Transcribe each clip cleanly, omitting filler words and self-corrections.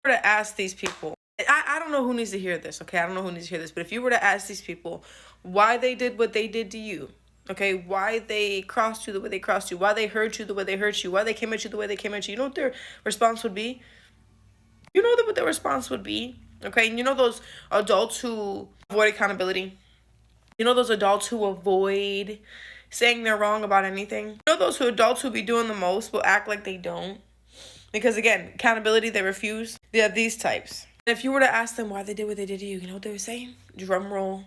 to ask these people, I don't know who needs to hear this, okay? I don't know who needs to hear this, but if you were to ask these people why they did what they did to you, okay, why they crossed you the way they crossed you, why they hurt you the way they hurt you, why they came at you the way they came at you, you know what their response would be? You know what their response would be, okay? And you know those adults who avoid accountability? You know those adults who avoid saying they're wrong about anything? You know those adults who be doing the most will act like they don't? Because again, accountability, they refuse. They have these types. If you were to ask them why they did what they did to you, you know what they were saying? Drum roll.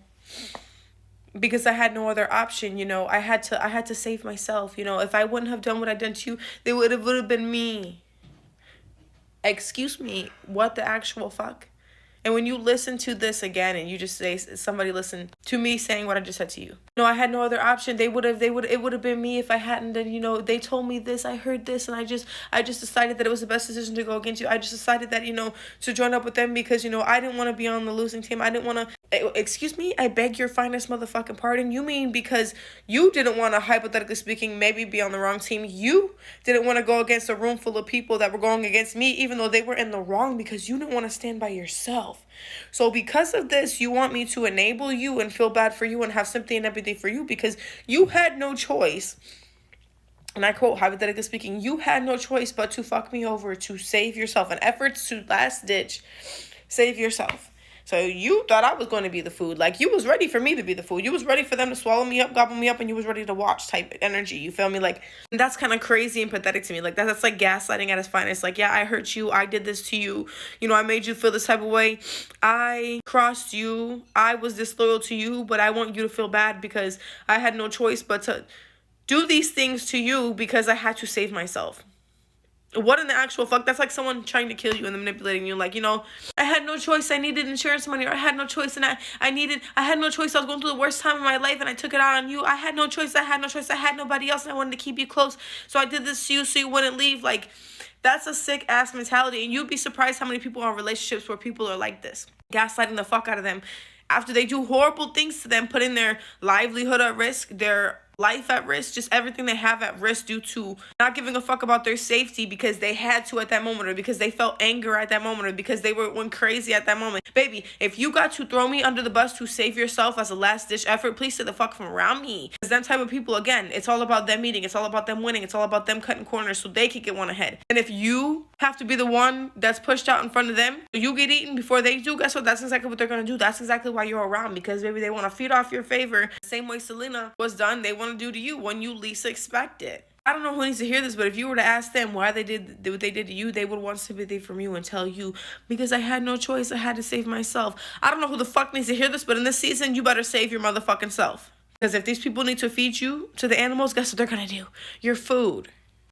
Because I had no other option, you know. I had to save myself, you know. If I wouldn't have done what I done to you, they would have been me. Excuse me, what the actual fuck? And when you listen to this again and you just say, somebody listen to me saying what I just said to you. No, I had no other option. It would have been me if I hadn't. And, you know, they told me this, I heard this, and I just decided that it was the best decision to go against you. I just decided that, you know, to join up with them because, you know, I didn't want to be on the losing team. I didn't want to, excuse me, I beg your finest motherfucking pardon. You mean because you didn't want to, hypothetically speaking, maybe be on the wrong team. You didn't want to go against a room full of people that were going against me, even though they were in the wrong, because you didn't want to stand by yourself. So because of this, you want me to enable you and feel bad for you and have sympathy and empathy for you because you had no choice. And I quote, hypothetically speaking, you had no choice but to fuck me over to save yourself. An effort to last ditch save yourself. So you thought I was going to be the food. Like, you was ready for me to be the food. You was ready for them to swallow me up, gobble me up, and you was ready to watch type energy. You feel me? Like, that's kind of crazy and pathetic to me. Like, that's like gaslighting at its finest. Like, yeah, I hurt you. I did this to you. You know, I made you feel this type of way. I crossed you. I was disloyal to you, but I want you to feel bad because I had no choice but to do these things to you because I had to save myself. What in the actual fuck? That's like someone trying to kill you and manipulating you. Like, you know, I had no choice. I needed insurance money, or I had no choice, and I had no choice. I was going through the worst time of my life, and I took it out on you. I had no choice. I had nobody else, and I wanted to keep you close. So I did this to you so you wouldn't leave. Like, that's a sick ass mentality, and you'd be surprised how many people are in relationships where people are like this, gaslighting the fuck out of them after they do horrible things to them, putting their livelihood at risk, their life at risk, just everything they have at risk due to not giving a fuck about their safety because they had to at that moment, or because they felt anger at that moment, or because they went crazy at that moment. Baby, if you got to throw me under the bus to save yourself as a last ditch effort, please stay the fuck from around me. Because them type of people, again, it's all about them eating, it's all about them winning, it's all about them cutting corners so they can get one ahead. And if you have to be the one that's pushed out in front of them, you get eaten before they do, guess what? That's exactly what they're gonna do. That's exactly why you're around, because maybe they want to feed off your favor. Same way Selena was done, they want to do to you when you least expect it. I don't know who needs to hear this, but if you were to ask them why they did what they did to you, they would want sympathy from you and tell you, because I had no choice, I had to save myself. I don't know who the fuck needs to hear this, but in this season, you better save your motherfucking self. Because if these people need to feed you to the animals, guess what they're gonna do? Your food.